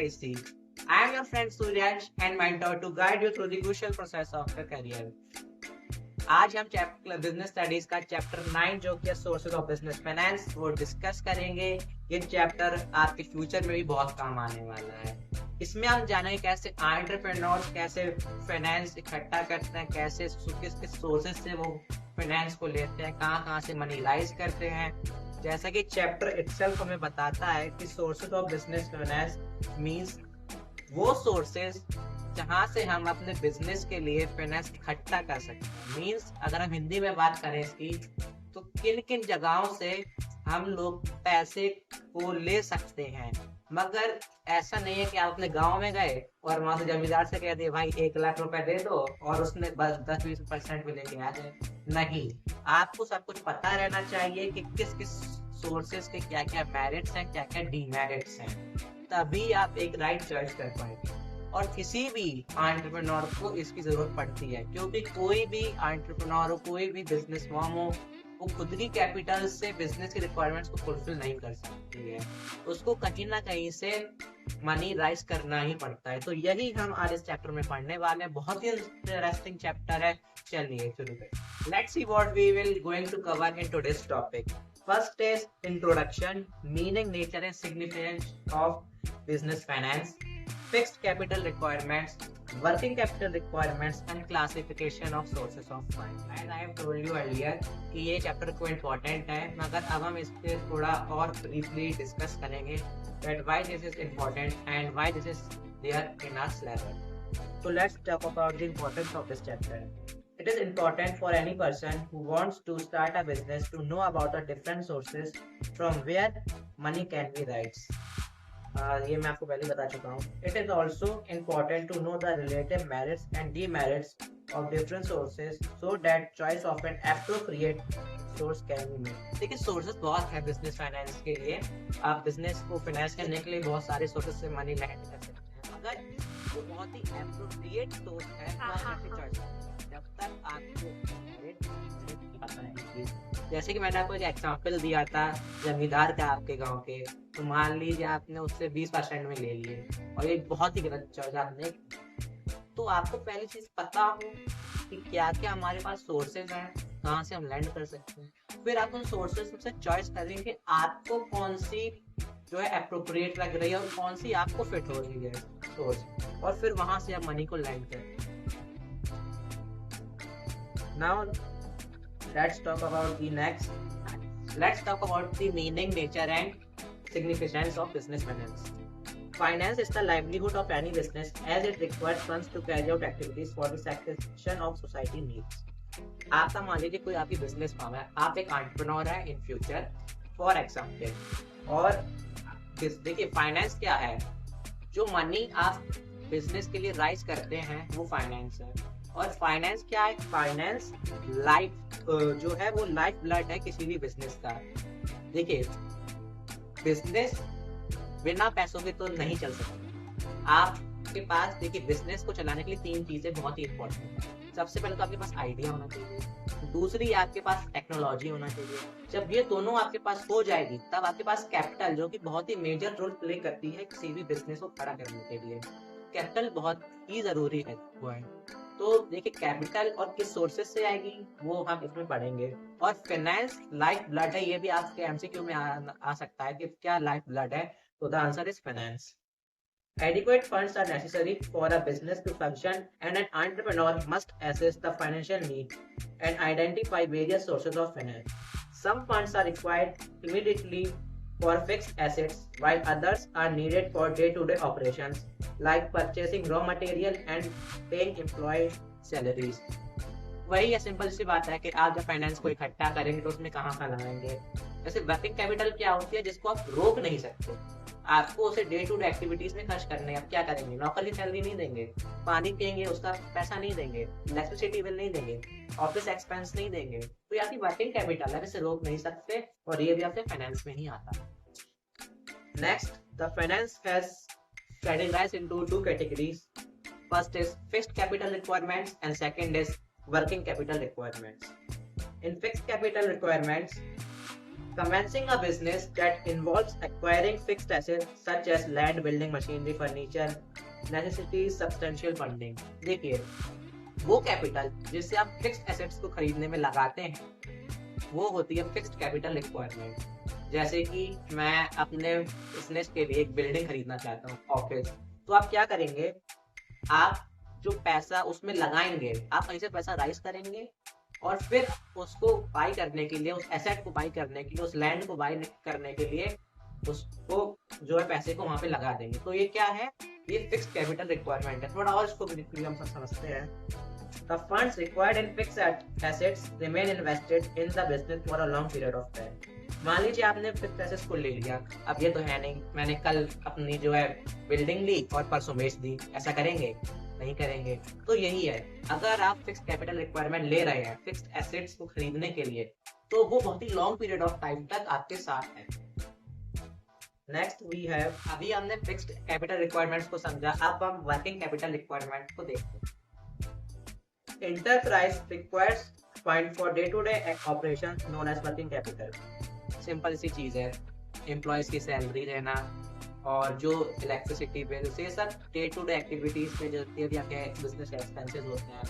IC. I am your friend Suryansh and mentor to guide you through the crucial process of your career. आज हम chapter business studies का chapter 9 जो कि sources of business finance वो discuss करेंगे। ये chapter आपके future में भी बहुत काम आने वाला है। इसमें हम जानेंगे कैसे एंटरप्रेन्योर्स कैसे फाइनेंस इकट्ठा करते हैं, कैसे किस किस सोर्सेज से वो फाइनेंस को लेते हैं, कहाँ से मनी राइज करते हैं। जैसा कि चैप्टर इटसेल्फ हमें बताता है कि sources of business finance means वो सोर्सेज जहां से हम अपने बिजनेस के लिए फाइनेंस इकट्ठा कर सकते हैं। मींस अगर हम हिंदी में बात करें इसकी, तो किन किन जगहों से हम लोग पैसे को ले सकते हैं। मगर ऐसा नहीं है कि आप अपने गांव में गए और वहां से जमींदार से कह दिए भाई 1 लाख रुपए दे दो और उसने बस 10-20% में लेके आ जाए। नहीं, आपको सब कुछ पता रहना चाहिए कि किस किस सोर्सेज के क्या क्या मेरिट्स हैं, क्या क्या डीमेरिट्स हैं, तभी आप एक राइट चॉइस कर पाएंगे। और किसी भी एंटरप्रेन्योर को इसकी जरूरत पड़ती है, क्योंकि कोई भी एंटरप्रेन्योर हो, कोई भी बिजनेस फॉर्म हो, वो खुद की कैपिटल से बिजनेस की रिक्वायरमेंट्स को फुलफिल नहीं कर सकती है। उसको कहीं ना कहीं से मनी राइज करना ही पड़ता है। तो यही हम आज इस चैप्टर में पढ़ने वाले हैं। बहुत ही इंटरेस्टिंग चैप्टर है। चलिए शुरू करें। Let's see what we will going to cover in today's topic. First is introduction, meaning, nature and significance of business finance, fixed capital requirements, working capital requirements and classification of sources of funds. As I have told you earlier कि ये chapter को important है, मगर अब हम इस पे थोड़ा और ब्रीफली डिस्कस करेंगे that why this is important and why this is there in our syllabus. So let's talk about the importance of this chapter. It is important for any person who wants to start a business to know about the different sources from where money can be raised. ये मैं आपको पहले बता चुका हूँ। It is also important to know the relative merits and demerits of different sources so that choice of an appropriate source can be made. देखिए sources बहुत है बिजनेस फाइनेंस के लिए। आप बिजनेस को फाइनेंस करने के लिए बहुत सारे सोर्सेज से मनी लैंड कर सकते हैं, अगर वो बहुत ही एप्रोप्रिएट सोर्स है तो आप कैसे चॉइस जब तक आपको मेरिट पता है। जैसे कि मैंने आपको एक एग्जांपल दिया था जमींदार का आपके गांव के, तो मान लीजिए आपने उससे 20% में ले लिए और ये बहुत ही गलत चॉइस आपने। तो आपको पहली चीज पता हो कि क्या क्या हमारे पास सोर्सेज हैं, कहाँ से हम लैंड कर सकते हैं। फिर आप उन सोर्सेज से चॉइस करेंगे कि आपको कौन सी जो है अप्रोप्रिएट लग रही है और कौन सी आपको फिट हो रही है सोर्स, और फिर वहां से आप मनी को लैंड करें। Now let's talk about the next. Let's talk about the meaning, nature and significance of business finance. Finance is the livelihood of any business as it requires funds to carry out activities for the satisfaction of society needs. आपका मान लीजिए कोई आपकी business form है, आप एक entrepreneur है in future for example. और देखिए फाइनेंस क्या है, जो मनी आप बिजनेस के लिए राइज करते हैं वो फाइनेंस है। और फाइनेंस क्या है, फाइनेंस लाइफ जो है वो लाइफ ब्लड है किसी भी बिजनेस का। देखिए बिजनेस बिना पैसों के तो नहीं चल सकता। आपके पास देखिए बिजनेस को चलाने के लिए 3 चीजें बहुत ही इंपॉर्टेंट है। सबसे पहले तो आपके पास आइडिया होना चाहिए, दूसरी आपके पास टेक्नोलॉजी होना चाहिए। जब ये दोनों आपके पास हो जाएगी तब आपके पास कैपिटल, जो कि बहुत ही मेजर रोल प्ले करती है किसी भी बिजनेस को खड़ा करने के लिए। कैपिटल बहुत ही जरूरी है वो है। तो देखिए कैपिटल और किस सोर्सेज से आएगी वो हम इसमें पढ़ेंगे। और फाइनेंस लाइफ ब्लड है, ये भी आपके एमसीक्यू में आ सकता है कि क्या लाइफ ब्लड है, तो the answer is finance. Adequate funds are necessary for a business to function and an entrepreneur must assess the financial need and identify various sources of finance. Some funds are required immediately for fixed assets while others are needed for day-to-day operations like purchasing raw material and paying employee salaries. वही है, simple सी बात है कि आप जब finance को इकट्ठा करेंगे तो उसमें कहाँ लगाएंगे। जैसे वर्किंग कैपिटल क्या होती है जिसको आप रोक नहीं सकते, आपको उसे डे टू डे एक्टिविटीज में खर्च करने हैं। आप क्या करेंगे, नौकर की सैलरी नहीं देंगे, पानी पियेंगे उसका पैसा नहीं देंगे, इलेक्ट्रिसिटी बिल नहीं देंगे, ऑफिस एक्सपेंस नहीं देंगे। तो ये आपकी वर्किंग कैपिटल है, इसे रोक नहीं सकते और ये भी आपके फाइनेंस में ही आता है। Next, the finance has categorized into 2 categories. First is fixed capital requirements and second is working capital requirements. In fixed capital requirements, Commencing a business that involves acquiring fixed assets such as land, building, machinery, furniture necessitates substantial funding. देखिए, वो capital जिससे आप fixed assets को खरीदने में लगाते हैं वो होती है फिक्स्ड कैपिटल रिक्वायरमेंट। जैसे कि मैं अपने बिजनेस के लिए एक बिल्डिंग खरीदना चाहता हूँ, ऑफिस, तो आप क्या करेंगे, आप जो पैसा उसमें लगाएंगे, आप कहीं से पैसा राइज करेंगे और फिर उसको बाई करने के लिए, उस एसेट को बाई करने के लिए, उस लैंड को बाई करने के लिए उसको जो है पैसे को वहां पे लगा देंगे। तो ये क्या है, ये फिक्स्ड कैपिटल रिक्वायरमेंट है। थोड़ा और इसको ब्रीफली हम समझते हैं। The funds required in fixed assets remain invested in the business for a long period of time. मान लीजिए आपने फिक्स्ड एसेट्स को ले लिया, अब ये तो है नहीं मैंने कल अपनी जो है बिल्डिंग ली और परसों बेच दी, ऐसा करेंगे? नहीं करेंगे। तो यही है, अगर आप फिक्स्ड कैपिटल रिक्वायरमेंट ले रहे हैं फिक्स्ड एसेट्स को खरीदने के लिए, तो वो बहुत ही लॉन्ग पीरियड ऑफ टाइम तक आपके साथ है। नेक्स्ट वी हैव, अभी हमने फिक्स्ड कैपिटल रिक्वायरमेंट्स को समझा, अब हम वर्किंग कैपिटल रिक्वायरमेंट को देखते हैं। Enterprise requires fund for day-to-day operations known as working capital. Simple सी चीज है, एम्प्लॉयज की सैलरी देना और जो इलेक्ट्रिसिटी बिल, ये सब डे टू डे एक्टिविटीज में जो बिजनेस एक्सपेंसेस होते हैं,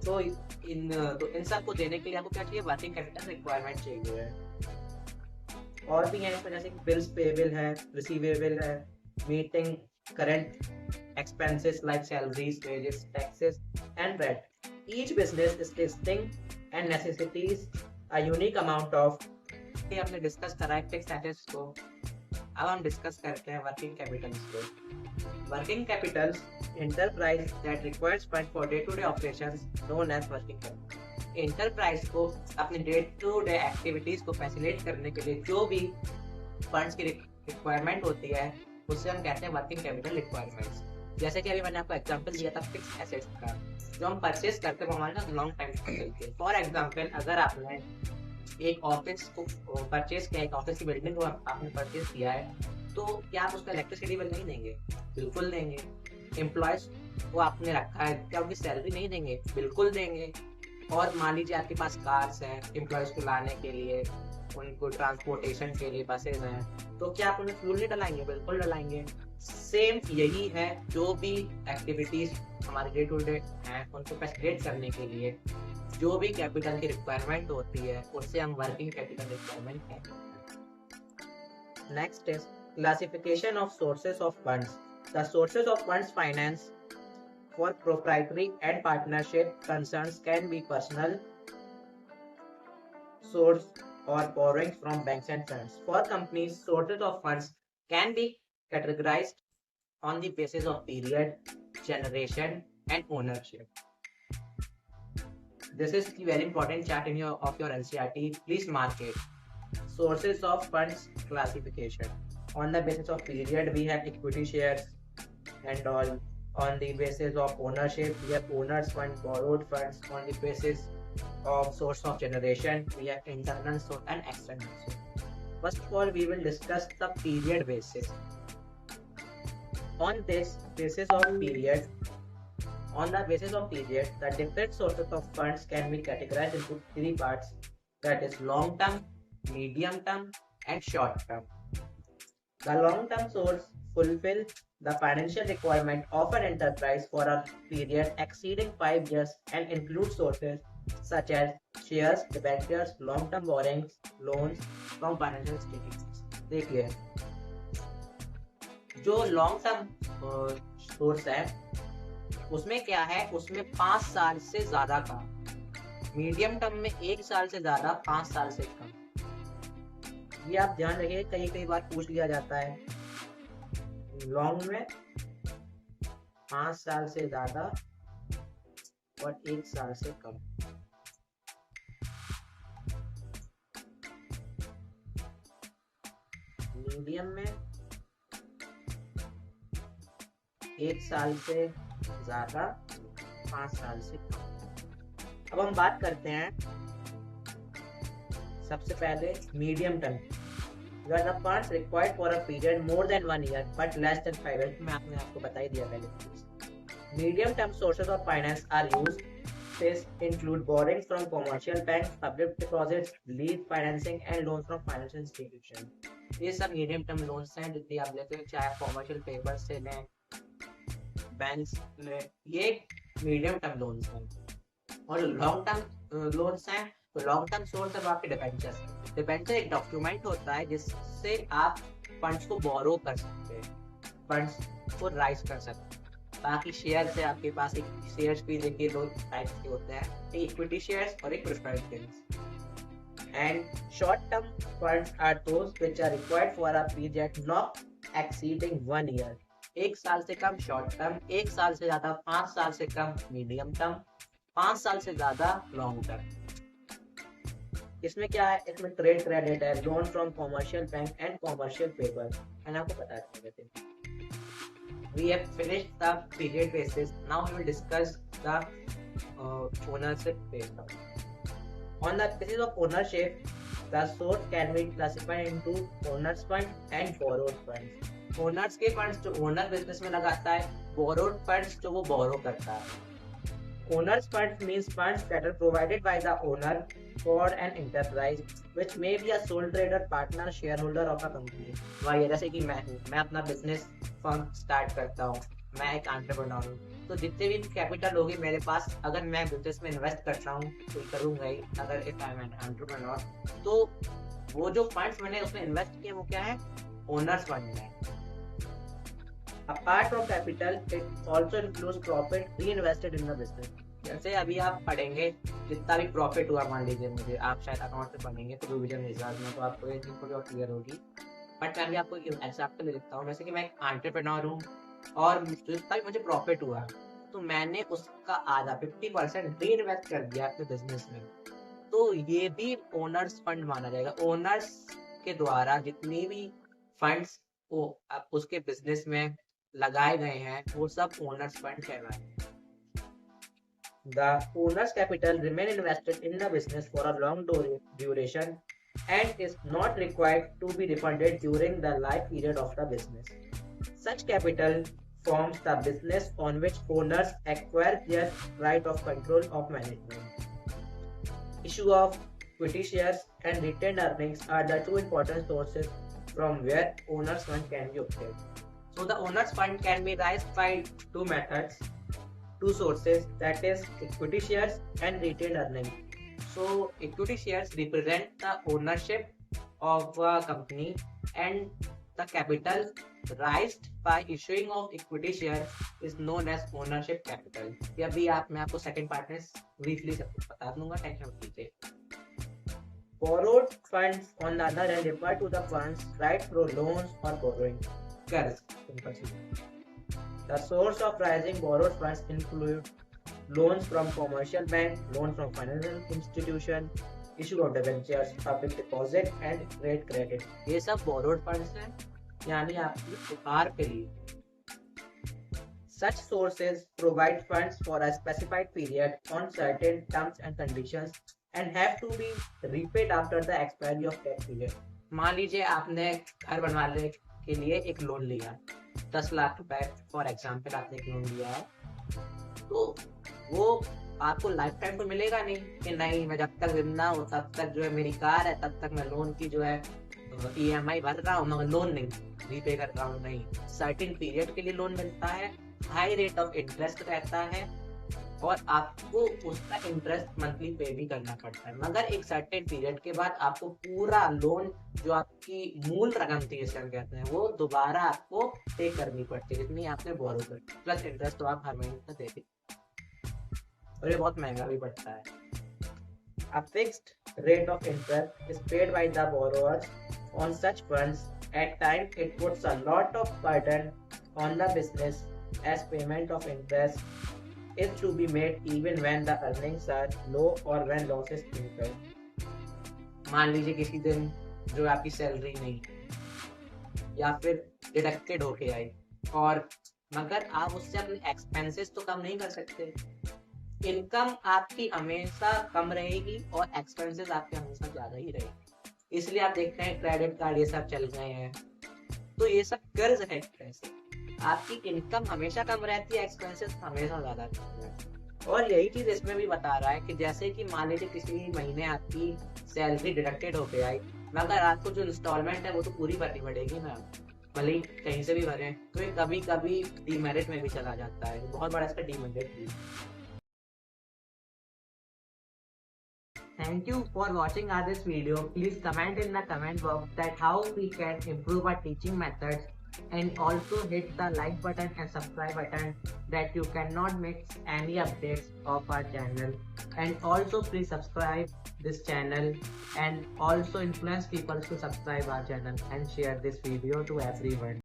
तो इन सब को देने के लिए आपको क्या चाहिए, वर्किंग कैपिटल रिक्वायरमेंट चाहिए है। और भी है जैसे बिल्स पेबल है, रिसीवेबल है, meeting current expenses like salaries, wages, taxes and rent. Each business is distinct and necessitates a unique amount of। ये हमने डिस्कस करा है फिक्स्ड एसेट्स को, अब हम डिस्कस करते हैं वर्किंग कैपिटल्स को। Working capitals enterprise that requires fund for day to day operations known as working capital. Enterprise को अपने डे टू डे एक्टिविटीज को फैसिलिटेट करने के लिए जो भी फंड्स की रिक्वायरमेंट होती है उससे हम कहते हैं वर्किंग कैपिटल रिक्वायरमेंट्स। जैसे कि अभी मैंने आपको एग्जांपल दिया था फिक्स्ड एसेट्स का, जो हम परचेस करते हैं वो हमारे साथ लॉन्ग टाइम तक चलती है। फॉर एग्जांपल, अगर आपने एक ऑफिस को परचेस किया, एक ऑफिस की बिल्डिंग को आपने परचेस किया है, तो क्या आप उसका इलेक्ट्रिसिटी बिल नहीं देंगे? बिल्कुल देंगे। एम्प्लॉयज को आपने रखा है, क्या उनकी सैलरी नहीं देंगे? बिल्कुल देंगे। और मान लीजिए आपके पास कार्स हैं एम्प्लॉयज को लाने के लिए, उनको ट्रांसपोर्टेशन के लिए बसेज हैं, तो क्या आप उन्हें फ्यूल नहीं डलाएंगे? बिल्कुल डलाएंगे। सेम यही है, जो भी एक्टिविटीज हमारे डे टू डे हैं उनको फैसिलिटेट करने के लिए जो भी कैपिटल की रिक्वायरमेंट होती है उससे हम वर्किंग कैपिटल रिक्वायरमेंट कहते हैं। Next is classification of sources of funds. The sources of funds finance for proprietary and partnership concerns can be personal source or borrowings from banks and funds. For companies, sources of funds can be categorized on the basis of period, generation, and ownership. This is the very important chart in your NCERT. Please mark it. Sources of funds classification. On the basis of period, we have equity shares and all. On the basis of ownership, we have owners fund, borrowed funds. On the basis of source of generation, we have internal source and external source. First of all, we will discuss the period basis. On this basis of period, the different sources of funds can be categorized into three parts, that is long term, medium term and short term. The long term source fulfill the financial requirement of an enterprise for a period exceeding 5 years and include sources such as shares, debentures, long-term borrowings, loans from financial institutions. देखिए, जो long term source है उसमें क्या है, उसमें 5 साल से ज्यादा का, मीडियम टर्म में 1 साल से ज्यादा, 5 साल से कम। ये आप ध्यान रखिए, कई बार पूछ लिया जाता है। लॉन्ग में 5 साल से ज्यादा और 1 साल से कम। मीडियम में 1 साल से ज्यादा, 5 साल से कम। अब हम बात करते हैं सबसे पहले medium term. Where the funds required for a period more than 1 year but less than 5 years, मैं आपको बता ही दिया पहले। Medium term sources of finance are used sources include borrowings from commercial banks, public deposits, lease financing, and loans from financial institutions. ये सब medium term loans हैं जितनी आप लेते हो, चाहे कॉमर्शियल पेपर से लें, बैंक्स लें, ये मीडियम टर्म लोन्स हैं। और लॉन्ग टर्म लोन्स हैं तो लॉन्ग टर्म सोर्स है आपके डिबेंचर्स। डिबेंचर एक डॉक्यूमेंट होता है जिससे आप फंड्स को बोरो कर सकते हैं, फंड्स को राइज कर सकते हैं। बाकी शेयर से आपके पास एक शेयर्स भी देखिए दो टाइप्स के होते हैं, एक इक्विटी शेयर्स और एक preferred shares. And short term funds are those which are required for a period not exceeding 1 year. 1 साल से कम शॉर्ट टर्म, 1 साल से ज्यादा 5 साल से कम मीडियम टर्म, 5 साल से ज्यादा लॉन्ग टर्म। इसमें क्या है, इसमें ट्रेड क्रेडिट है, loan from commercial bank and commercial paper. मैंने आपको बता दिया। We have finished the period basis. Now we will discuss the ownership basis. On the basis of ownership, the source can be classified into owners fund and borrowed funds. Owners के funds जो owner business में लगाता है, borrowed funds जो वो borrow करता है। Owners funds means funds that are provided by the owner for an enterprise, which may be a sole trader, partner, shareholder of a company. वही जैसे कि मैं अपना बिजनेस फर्म स्टार्ट करता हूँ, मैं एक एंटरप्रेन्योर हूँ, तो जितने भी कैपिटल होगी मेरे पास, अगर मैं बिजनेस में इन्वेस्ट करता हूँ तो करूँगा ही। अगर if I am an entrepreneur, तो वो जो फंड्स मैंने उसमें इन्वेस्ट किए वो क्या है, ओनर्स फंड है। Apart from capital, it also includes profit reinvested in the business. जैसे अभी आप पढ़ेंगे जितना भी प्रॉफिट हुआ, मान लीजिए मुझे, आप शायद अकाउंट से पढ़ेंगे तो डिविजन रिजर्व में, तो आपको ये चीज थोड़ी और क्लियर होगी। बट मैं भी आपको एग्जाम्पल ले लेता हूँ। जैसे कि मैं एक एंटरप्रेन्योर हूँ और जितना भी मुझे प्रॉफिट हुआ तो मैंने उसका आधा 50% री इन्वेस्ट कर दिया अपने बिजनेस में, तो ये भी ओनर्स फंड माना जाएगा। ओनर्स के द्वारा जितनी भी फंड्स वो आप उसके बिजनेस में लगाए गए हैं वो सब ओनर्स फंड कहलाए। The owner's capital remain invested in the business for a long duration and is not required to be refunded during the life period of the business. Such capital forms the business on which owners acquire their right of control of management. Issue of equity shares and retained earnings are the two important sources from where owners fund can be obtained. So the owners fund can be raised by two methods, two sources, that is equity shares and retained earnings. So equity shares represent the ownership of a company and the capital raised by issuing of equity shares is known as ownership capital. ये अभी मैं आपको second part में briefly सब कुछ बता दूंगा, tension मत लीजिए। Borrowed funds on the other hand refer to the funds raised through loans or borrowing. The source of raising borrowed funds include loans from commercial bank, loans from financial institution, issue of debentures, public deposit and trade credit. ये सब borrowed funds हैं, यानी आपकी उधार के लिए। Such sources provide funds for a specified period on certain terms and conditions and have to be repaid after the expiry of that period. मान लीजिए आपने घर बनवाने के लिए एक लोन लिया, 10 लाख रुपए फॉर एग्जाम्पल आपने एक लोन लिया है, तो वो आपको लाइफ टाइम तो मिलेगा नहीं कि नहीं मैं जब तक जिंदा हूँ तब तक जो है मेरी कार है तब तक मैं लोन की जो है EMI भर रहा हूँ, मगर लोन नहीं रीपे कर रहा हूँ। नहीं, सर्टेन पीरियड के लिए लोन मिलता है, हाई रेट ऑफ इंटरेस्ट रहता है और आपको उसका इंटरेस्ट मंथली पे भी करना पड़ता है, मगर एक सर्टेन पीरियड के बाद आपको पूरा लोन जो आपकी मूल रकम थी जिसे हम कहते हैं वो दोबारा आपको पे करनी पड़ती है, जितनी आपने बोरो कर, प्लस इंटरेस्ट तो आप हर महीने का देते, और ये बहुत महंगा भी पड़ता है। A fixed rate of interest is paid by the borrowers on such funds. At times it puts a lot of burden on the business as payment of interest is to be made even when the earnings are low or when losses incur. मान लीजिए किसी दिन जो आपकी salary नहीं या फिर deducted होके आई, और मगर आप उससे अपने एक्सपेंसेस तो कम नहीं कर सकते। इनकम आपकी हमेशा कम रहेगी और एक्सपेंसेस आपके हमेशा ज्यादा ही रहेगी, इसलिए आप देखते हैं क्रेडिट कार्ड ये सब चल गए हैं, तो ये सब कर्ज है। पैसे आपकी इनकम हमेशा कम रहती है, एक्सपेंसेस हमेशा ज्यादा रहते हैं। और यही चीज इसमें भी बता रहा है कि जैसे कि मान लीजिए किसी महीने आपकी सैलरी डिडक्टेड होके आई, मगर आपको जो इंस्टॉलमेंट है वो तो पूरी भरनी पड़ेगी ना, भले ही कहीं से भी भरें, तो ये कभी कभी डीमेरिट में भी चला जाता है, बहुत बड़ा इसका डीमेरिट भी। Thank you for watching our this video. Please comment in the comment box that how we can improve our teaching methods, and also hit the like button and subscribe button that you cannot miss any updates of our channel. And also please subscribe this channel and also influence people to subscribe our channel and share this video to everyone.